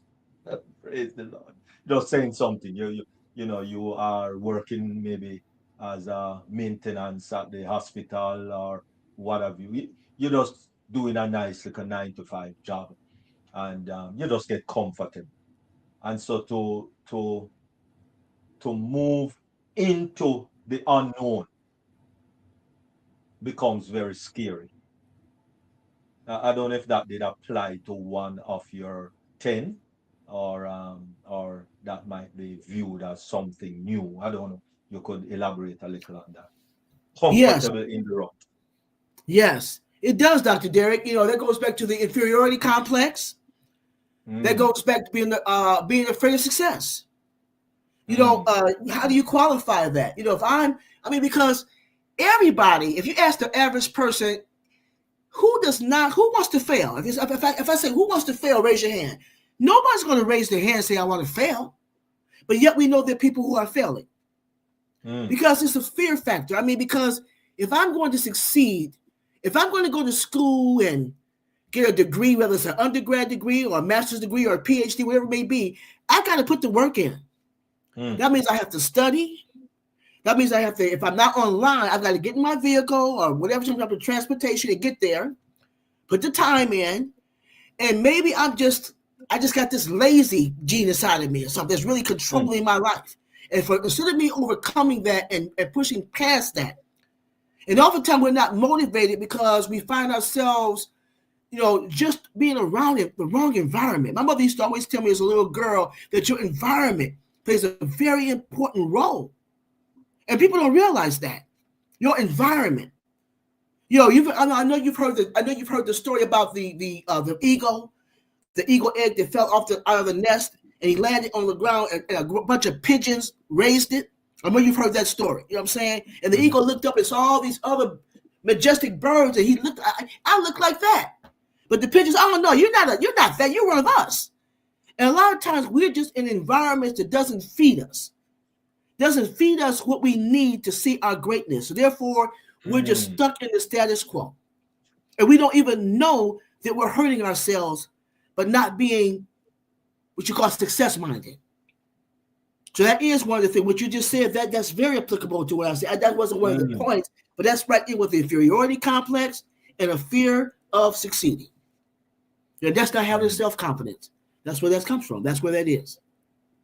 Speaker 1: Praise the Lord. Just saying something. You know, you are working maybe as a maintenance at the hospital or what have you. You're just doing a nice like a 9 to 5 job, and you just get comfortable. And so to move into the unknown becomes very scary. I don't know if that did apply to one of your 10, or that might be viewed as something new. I don't know. You could elaborate a little on that.
Speaker 3: Yes,
Speaker 1: Comfortable in the rock.
Speaker 3: yes, it does, Dr. Derek. You know, that goes back to the inferiority complex. That
Speaker 1: Mm,
Speaker 3: goes back to being afraid of success. You know,
Speaker 1: mm,
Speaker 3: how do you qualify that? You know, because everybody, if you ask the average person, who wants to fail? If I say who wants to fail, raise your hand. Nobody's going to raise their hand and say I want to fail, but yet we know there are people who are failing
Speaker 1: mm,
Speaker 3: because it's a fear factor. I mean, because if I'm going to succeed, if I'm going to go to school and get a degree, whether it's an undergrad degree or a master's degree or a PhD, whatever it may be, I got to put the work in.
Speaker 1: mm,
Speaker 3: That means I have to study. That means I have to, if I'm not online, I've got to get in my vehicle or whatever some type of transportation to get there, put the time in, and maybe I just got this lazy gene inside of me or something that's really
Speaker 1: mm,
Speaker 3: controlling my life. And instead of me overcoming that and pushing past that, and oftentimes we're not motivated because we find ourselves, you know, just being around the wrong environment. My mother used to always tell me as a little girl that your environment plays a very important role. And people don't realize that. Your environment. You know, I know you've heard the story about the eagle egg that fell out of the nest and he landed on the ground and a bunch of pigeons raised it. I know you've heard that story. You know what I'm saying? And the
Speaker 1: mm,
Speaker 3: eagle looked up and saw all these other majestic birds, and he looked. I look like that, but the pigeons. Oh no, you're not that. You're one of us. And a lot of times we're just in environments that doesn't feed us what we need to see our greatness. So therefore, we're just
Speaker 1: mm,
Speaker 3: stuck in the status quo, and we don't even know that we're hurting ourselves, but not being what you call success minded. So that is one of the things. What you just said that's very applicable to what I said. That wasn't one of the
Speaker 1: mm,
Speaker 3: points, but that's right in with the inferiority complex and a fear of succeeding. And that's not having
Speaker 1: mm,
Speaker 3: self confidence. That's where that comes from. That's where that is.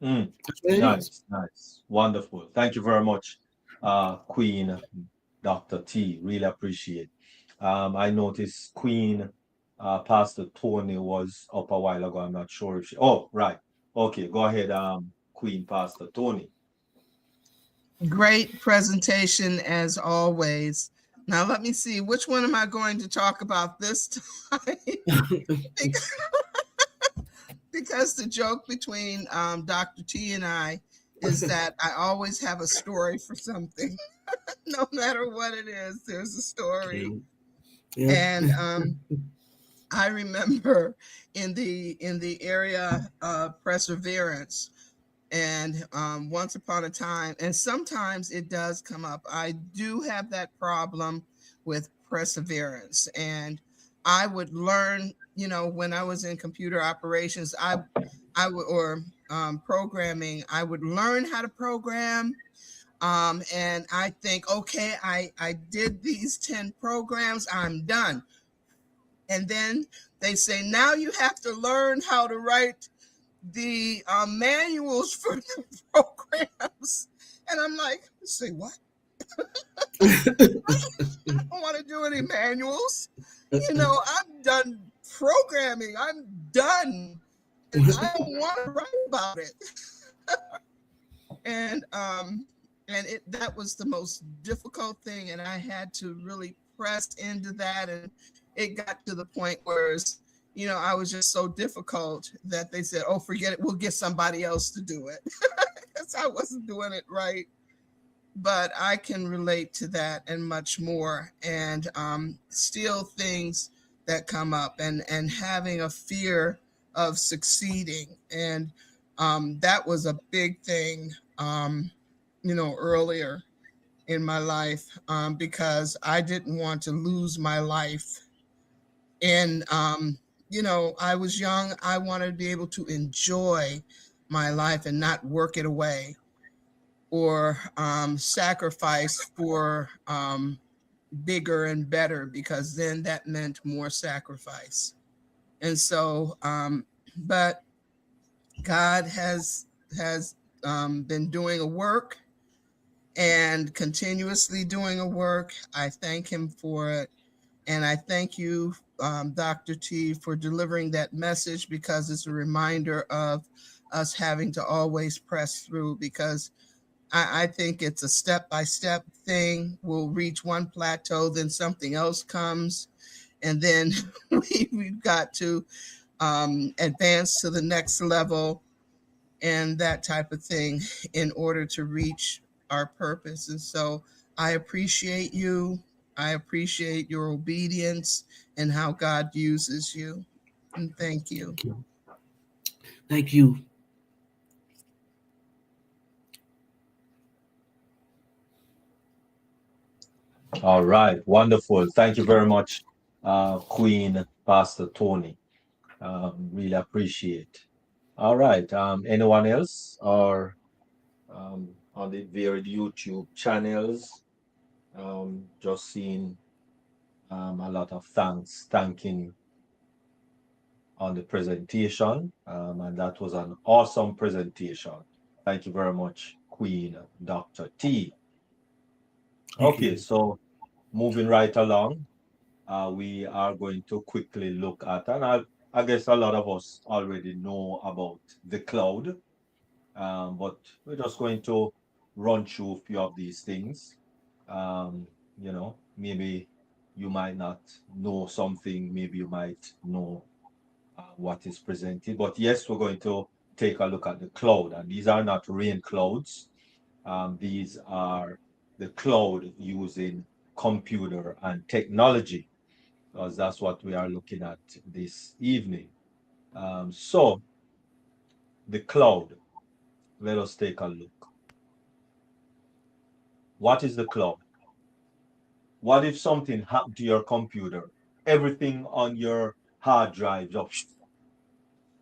Speaker 1: mm.
Speaker 3: That's where it is.
Speaker 1: Nice, nice. Wonderful. Thank you very much, Queen Dr. T. Really appreciate. I noticed Queen Pastor Tony was up a while ago. I'm not sure if she. Oh, right. Okay, go ahead, Queen Pastor Tony.
Speaker 4: Great presentation as always. Now let me see, which one am I going to talk about this time? Because the joke between Dr. T and I is that I always have a story for something. No matter what it is, there's a story.
Speaker 3: Yeah.
Speaker 4: And I remember in the area of perseverance, and once upon a time, and sometimes it does come up, I do have that problem with perseverance. And I would learn, you know, when I was in computer operations, I would, or programming, I would learn how to program. And I think, okay, I did these 10 programs, I'm done. And then they say, now you have to learn how to write the manuals for the programs. And I'm like, say what? I don't want to do any manuals. You know, I'm done programming. I'm done. And I don't want to write about it. And that was the most difficult thing. And I had to really press into that. And it got to the point where it's, you know, I was just so difficult that they said, oh, forget it. We'll get somebody else to do it. Because I wasn't doing it right. But I can relate to that and much more. And still things that come up, and having a fear of succeeding. And that was a big thing earlier in my life, because I didn't want to lose my life. And, I was young. I wanted to be able to enjoy my life and not work it away or sacrifice for bigger and better, because then that meant more sacrifice. And so, but God has been doing a work and continuously doing a work. I thank Him for it, and I thank you, Dr. T, for delivering that message, because it's a reminder of us having to always press through. Because I think it's a step by step thing. We'll reach one plateau, then something else comes, and then we've got to advance to the next level and that type of thing in order to reach our purpose. And so I appreciate you. I appreciate your obedience and how God uses you. And thank you.
Speaker 3: Thank you. Thank you.
Speaker 1: All right, wonderful. Thank you very much, Queen Pastor Tony. Really appreciate. All right. Anyone else or on the varied YouTube channels? Just seeing a lot of thanking on the presentation, and that was an awesome presentation. Thank you very much, Queen Dr. T.
Speaker 3: Thank
Speaker 1: Okay,
Speaker 3: you.
Speaker 1: so moving right along, we are going to quickly look at, and I guess a lot of us already know about the cloud, but we're just going to run through a few of these things. Um, maybe you might not know something, maybe you might know what is presented. But yes, we're going to take a look at the cloud, and these are not rain clouds. These are the cloud using computer and technology, because that's what we are looking at this evening. So, the cloud, let us take a look. What is the cloud? What if something happened to your computer? Everything on your hard drive just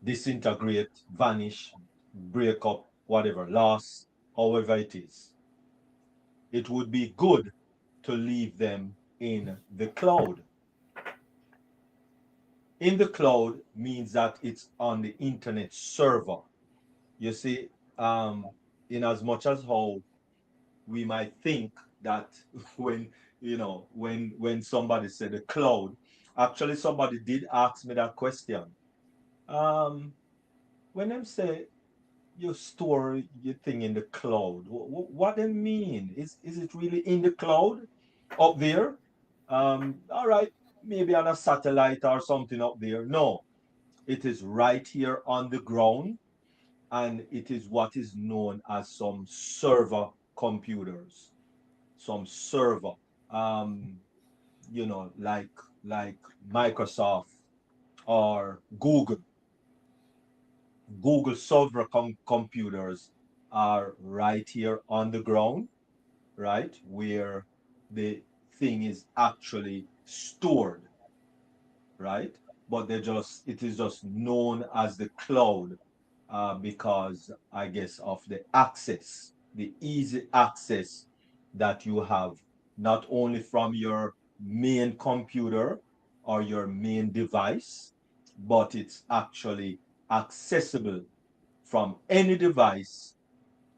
Speaker 1: disintegrate, vanish, break up, whatever, loss, however it is. It would be good to leave them in the cloud. In the cloud means that it's on the internet server. You see, in as much as how we might think that when when somebody said the cloud, actually somebody did ask me that question. Um, when them say you store your thing in the cloud. What they mean? Is it really in the cloud up there? All right, maybe on a satellite or something up there. No, it is right here on the ground, and it is what is known as some server computers, some server. Um, like Microsoft or Google server computers are right here on the ground, right? Where the thing is actually stored, right? But it is just known as the cloud because I guess of the access, the easy access that you have, not only from your main computer or your main device, but it's actually accessible from any device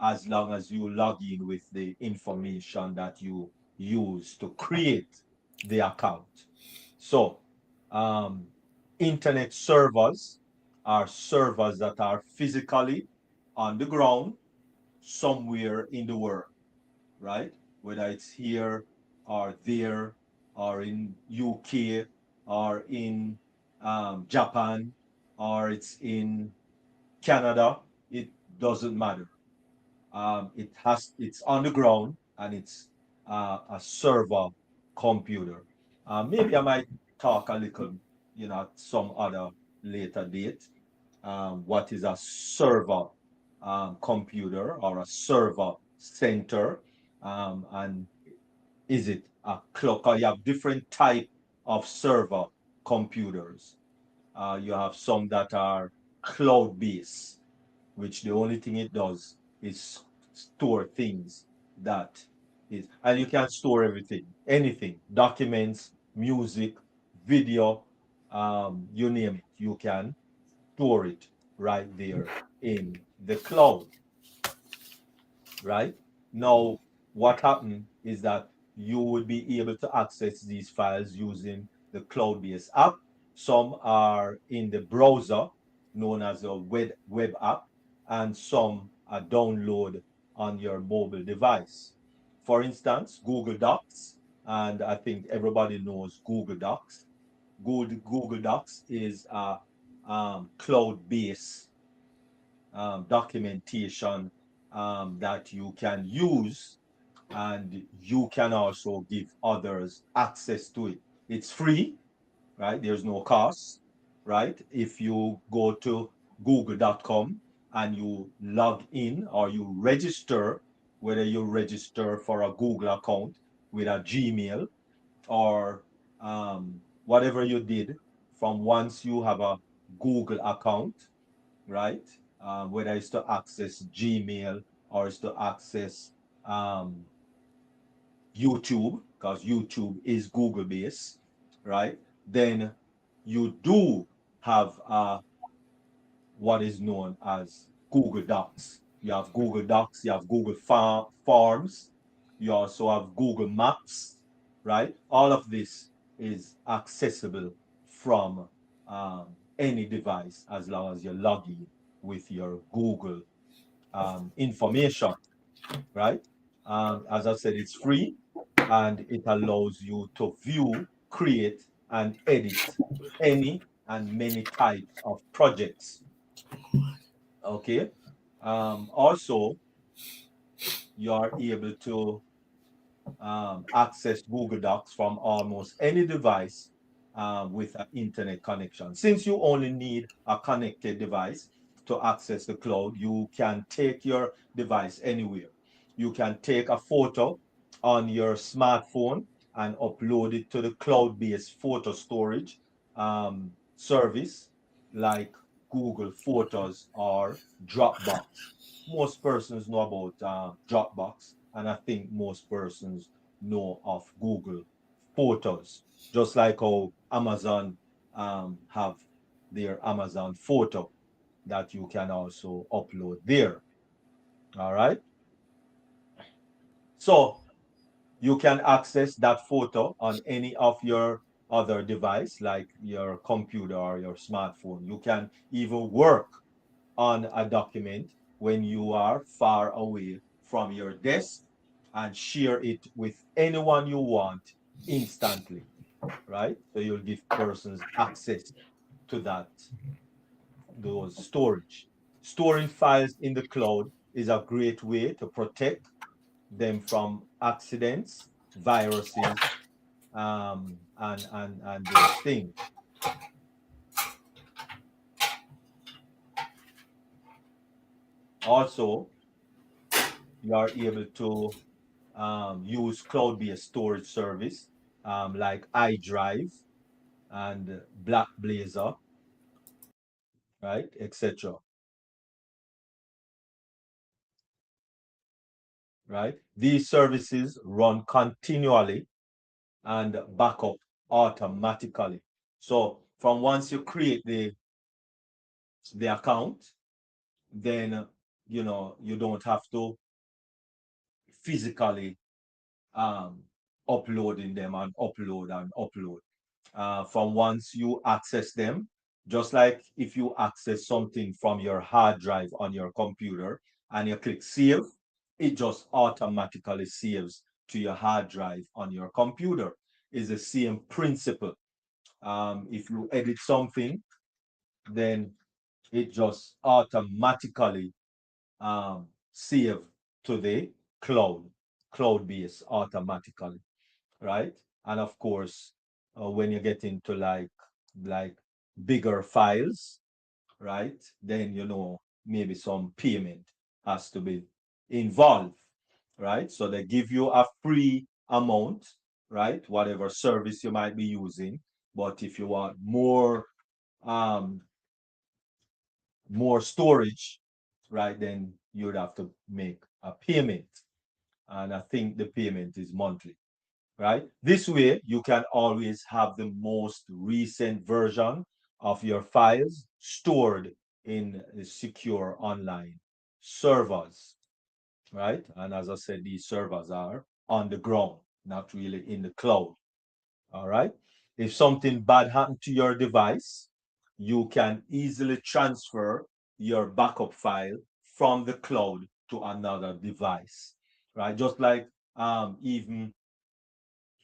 Speaker 1: as long as you log in with the information that you use to create the account. So, um, internet servers are servers that are physically on the ground somewhere in the world, right? Whether it's here or there or in UK or in Japan or it's in Canada, it doesn't matter. It's on the ground and it's a server computer. Maybe I might talk a little, at some other later date. What is a server computer or a server center, and is it a clock? Or you have different type of server computers. You have some that are cloud based, which the only thing it does is store things that is, and you can store everything, anything, documents, music, video, you name it, you can store it right there in the cloud, right? Now, what happened is that you would be able to access these files using the cloud-based app. Some are in the browser, known as a web app, and some are download on your mobile device. For instance, Google Docs, and I think everybody knows Google Docs. Google Docs is a cloud-based documentation that you can use, and you can also give others access to it. It's free, right? There's no cost, right? If you go to google.com and you log in or you register, whether you register for a Google account with a Gmail or whatever you did, from once you have a Google account, right? Whether it's to access Gmail or it's to access um, YouTube, because YouTube is Google based, right? Then you do have what is known as Google Docs. You have Google Docs, you have Google Forms, you also have Google Maps, right? All of this is accessible from any device as long as you log in with your Google information, right? As I said, it's free and it allows you to view, create, and edit any and many types of projects. Okay. Also, you are able to access Google Docs from almost any device with an internet connection. Since you only need a connected device to access the cloud, you can take your device anywhere. You can take a photo on your smartphone and upload it to the cloud-based photo storage service like Google Photos or Dropbox. Most persons know about Dropbox, and I think most persons know of Google Photos, just like how Amazon have their Amazon photo that you can also upload there. All right. So you can access that photo on any of your other device, like your computer or your smartphone. You can even work on a document when you are far away from your desk and share it with anyone you want instantly, right? So you'll give persons access to those storage. Storing files in the cloud is a great way to protect them from accidents, viruses, and those things. Also, you are able to use cloud-based storage service like iDrive and Black Blazer, right, etc. Right? These services run continually and back up automatically. So from once you create the account, then you don't have to physically um, uploading them and upload. From once you access them, just like if you access something from your hard drive on your computer and you click save, it just automatically saves to your hard drive on your computer. It's the same principle. If you edit something, then it just automatically save to the cloud, cloud-based automatically, right? And of course, when you get into like bigger files, right? Then maybe some payment has to be involved. right? So they give you a free amount, right? Whatever service you might be using. But if you want um, more storage, right, then you'd have to make a payment. And I think the payment is monthly, right? This way, you can always have the most recent version of your files stored in secure online servers, right? And as I said, these servers are on the ground, not really in the cloud. All right. If something bad happened to your device, you can easily transfer your backup file from the cloud to another device, right? Just like even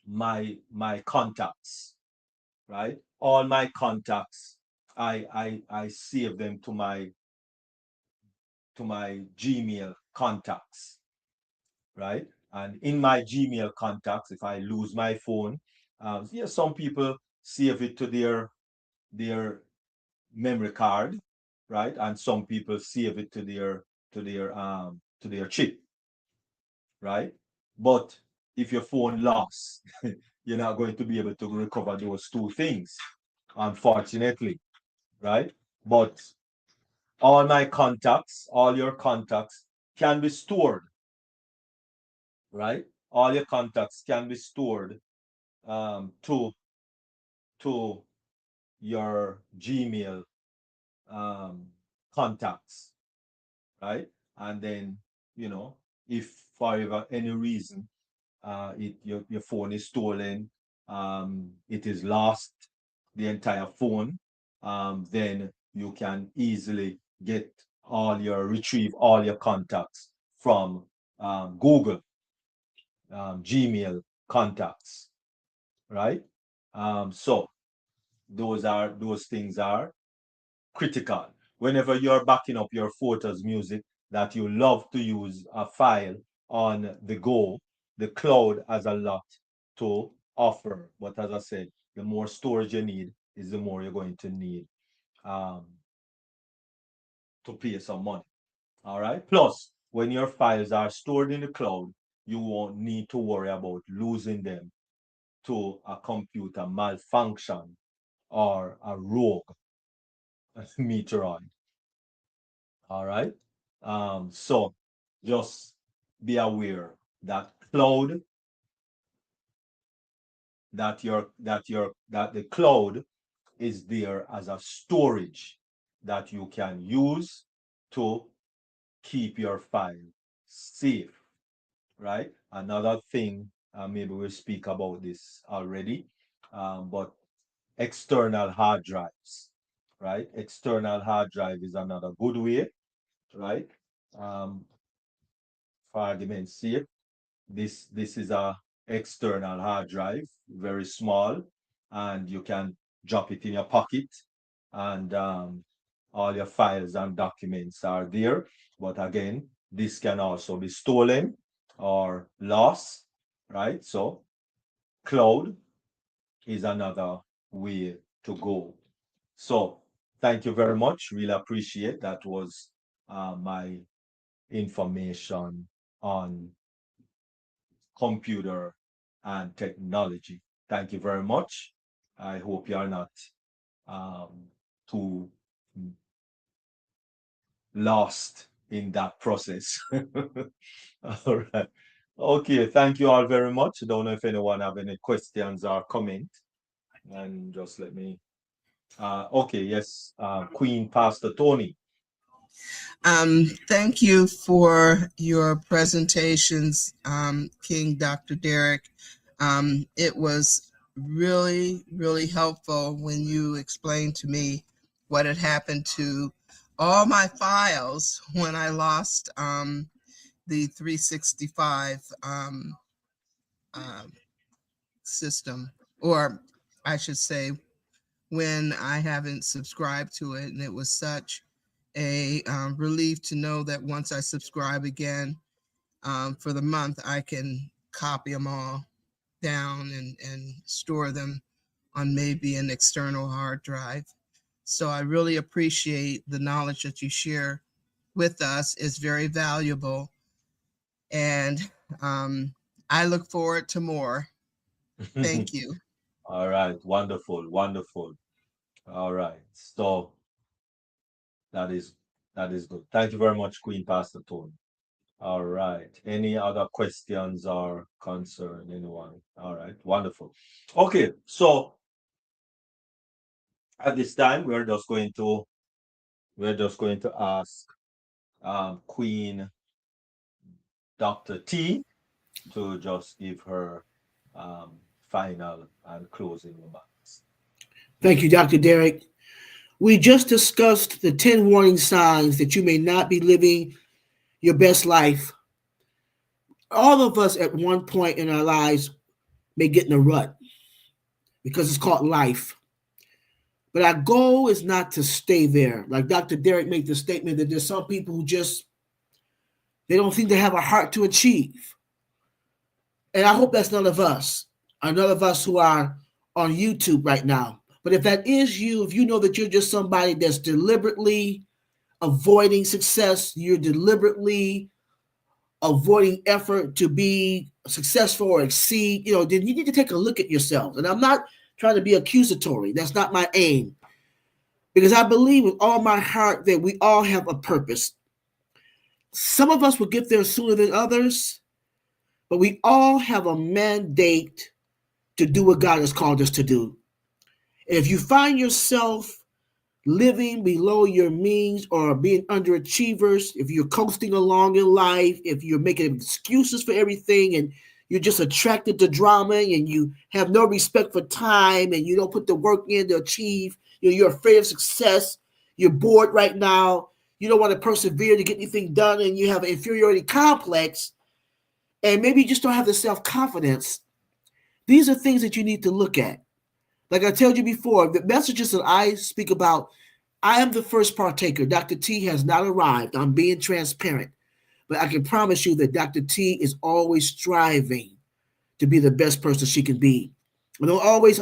Speaker 1: my contacts, right? All my contacts, I save them to my Gmail contacts, right? And in my Gmail contacts, if I lose my phone, yeah, some people save it to their memory card, right? And some people save it to their chip, right? But if your phone lost, you're not going to be able to recover those two things, unfortunately, right? But all my contacts, all your contacts can be stored, right? All your contacts can be stored to your Gmail um, contacts, right? And then, you know, if for any reason your phone is stolen, it is lost, the entire phone, then you can easily retrieve all your contacts from Google, Gmail contacts, right? So those things are critical. Whenever you're backing up your photos, music that you love to use a file on the go, the cloud has a lot to offer. But as I said, the more storage you need is the more you're going to need um, to pay some money. All right. Plus, when your files are stored in the cloud, you won't need to worry about losing them to a computer malfunction or a rogue meteoroid. All right. So just be aware that cloud, that the cloud is there as a storage that you can use to keep your file safe. Right. Another thing, maybe we'll speak about this already, but external hard drives. Right. External hard drive is another good way. Right. Um, for argument's sake, this is a external hard drive, very small, and you can drop it in your pocket, and all your files and documents are there. But again, this can also be stolen or lost, right? So cloud is another way to go. So thank you very much. Really appreciate that. Was my information on computer and technology. Thank you very much. I hope you are not too lost in that process. All right. Okay, thank you all very much. I don't know if anyone have any questions or comment. And just let me okay, yes, Queen Pastor Tony.
Speaker 4: Thank you for your presentations, King Dr. Derek. It was really, really helpful when you explained to me what had happened to all my files when I lost the 365 system, or I should say, when I haven't subscribed to it. And it was such a relief to know that once I subscribe again for the month, I can copy them all down and store them on maybe an external hard drive. So I really appreciate the knowledge that you share with us. Is very valuable. And um, I look forward to more. Thank you.
Speaker 1: All right, wonderful, wonderful. All right, so that is that is good. Thank you very much, Queen Pastor Tony. All right. Any other questions or concern? Anyone? All right, wonderful. Okay, so at this time we're just going to ask Queen Dr. T to just give her final and closing remarks.
Speaker 3: Thank you, Dr. Derek. We just discussed the 10 warning signs that you may not be living your best life. All of us at one point in our lives may get in a rut because it's called life. But our goal is not to stay there. Like Dr. Derek made the statement that there's some people who just they don't seem to have a heart to achieve. And I hope that's none of us, or none of us who are on YouTube right now. But if that is you, if you know that you're just somebody that's deliberately avoiding success, you're deliberately avoiding effort to be successful or exceed, then you need to take a look at yourself. And I'm not trying to be accusatory. That's not my aim. Because I believe with all my heart that we all have a purpose. Some of us will get there sooner than others, but we all have a mandate to do what God has called us to do. And if you find yourself living below your means or being underachievers, if you're coasting along in life, if you're making excuses for everything and you're just attracted to drama and you have no respect for time and you don't put the work in to achieve, you're afraid of success, you're bored right now, you don't want to persevere to get anything done, and you have an inferiority complex, and maybe you just don't have the self-confidence. These are things that you need to look at. Like I told you before, the messages that I speak about, I am the first partaker. Dr. T has not arrived. I'm being transparent. But I can promise you that Dr. T is always striving to be the best person she can be. I don't always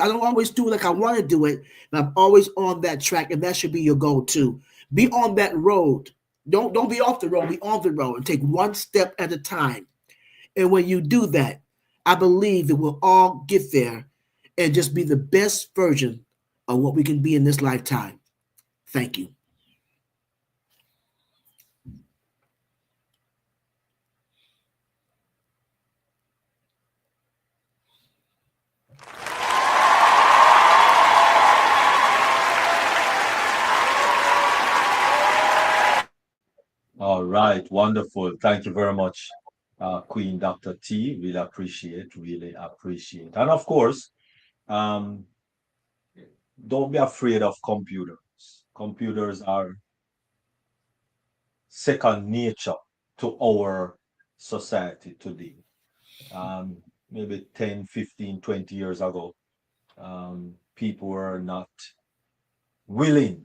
Speaker 3: do it like I want to do it, but I'm always on that track, and that should be your goal too. Be on that road. Don't be off the road, be on the road and take one step at a time. And when you do that, I believe that we'll all get there and just be the best version of what we can be in this lifetime. Thank you.
Speaker 1: All right, wonderful. Thank you very much, Queen Dr. T. Really appreciate, really appreciate. And of course, um, don't be afraid of computers. Computers are second nature to our society today. Maybe 10, 15, 20 years ago, people were not willing,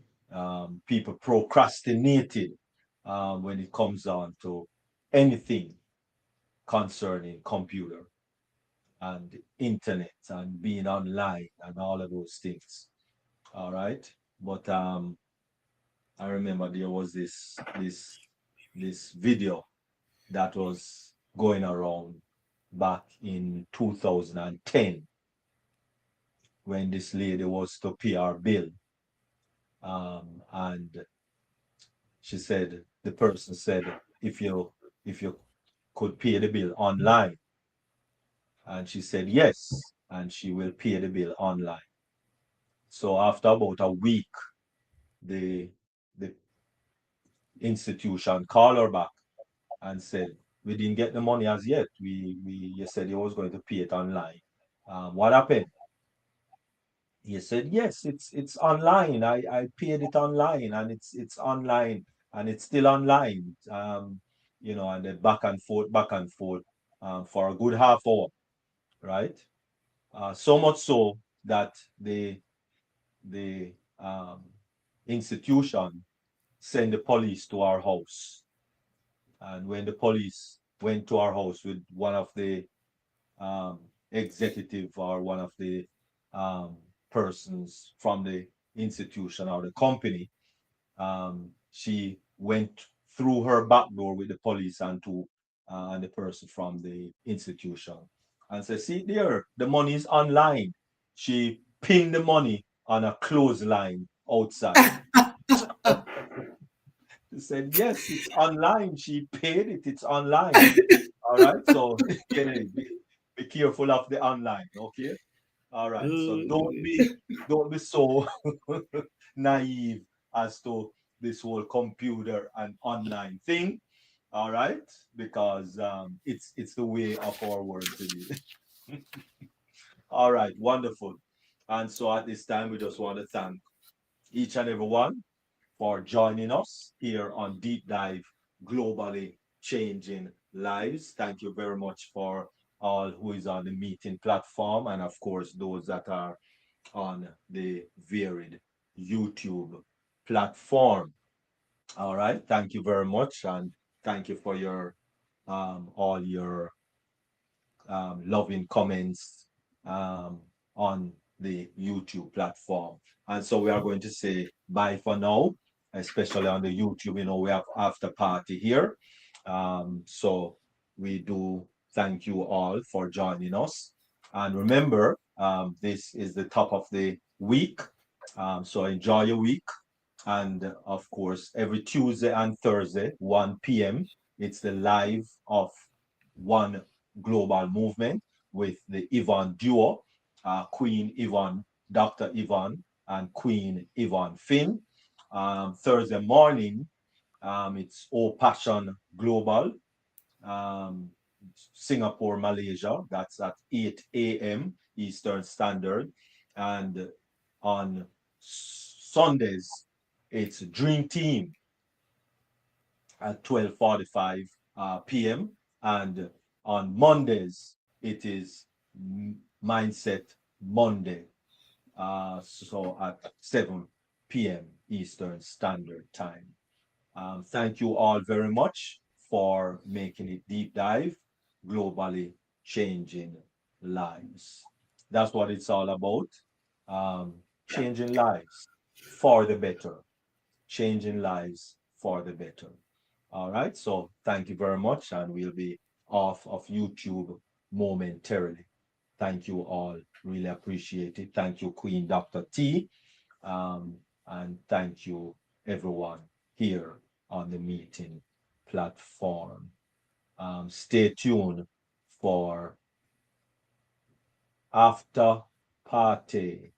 Speaker 1: people procrastinated when it comes down to anything concerning computer and internet and being online and all of those things. All right. But I remember there was this video that was going around back in 2010 when this lady was to pay her bill. And she said, the person said, if you could pay the bill online. And she said yes, and she will pay the bill online. So after about a week, the the institution called her back and said, we didn't get the money as yet. We you said you was going to pay it online. What happened? He said, yes, it's online. I paid it online, and it's online, and it's still online. And then back and forth, for a good half hour, right? So much so that the institution sent the police to our house. And when the police went to our house with one of the executive or one of the um, persons from the institution or the company, she went through her back door with the police and to and the person from the institution and say, see there, the money is online. She pinned the money on a clothesline outside. She said, yes, it's online. She paid it, it's online. All right. So be careful of the online. Okay. All right. So don't be so naive as to this whole computer and online thing. All right, because it's the way of our world today. All right, wonderful. And so at this time, we just want to thank each and every one for joining us here on Deep Dive Globally Changing Lives. Thank you very much for all who is on the meeting platform, and of course those that are on the varied YouTube platform. All right, thank you very much, and thank you for your all your loving comments on the YouTube platform. And so we are going to say bye for now, especially on the YouTube. You know, we have after party here. So we do thank you all for joining us. And remember, this is the top of the week. So enjoy your week. And of course, every Tuesday and Thursday, 1 p.m., it's the live of One Global Movement with the Yvonne duo, Queen Yvonne, Dr. Yvonne, and Queen Yvonne Finn. Thursday morning, it's O Passion Global, um, Singapore, Malaysia. That's at 8 a.m. Eastern Standard. And on Sundays, it's Dream Team at 12:45 p.m. And on Mondays, it is Mindset Monday. So at 7 p.m. Eastern Standard Time. Thank you all very much for making it deep dive, globally changing lives. That's what it's all about. Changing lives for the better, changing lives for the better. All right. So thank you very much. And we'll be off of YouTube momentarily. Thank you all. Really appreciate it. Thank you, Queen Dr. T. And thank you, everyone here on the meeting platform. Stay tuned for after party.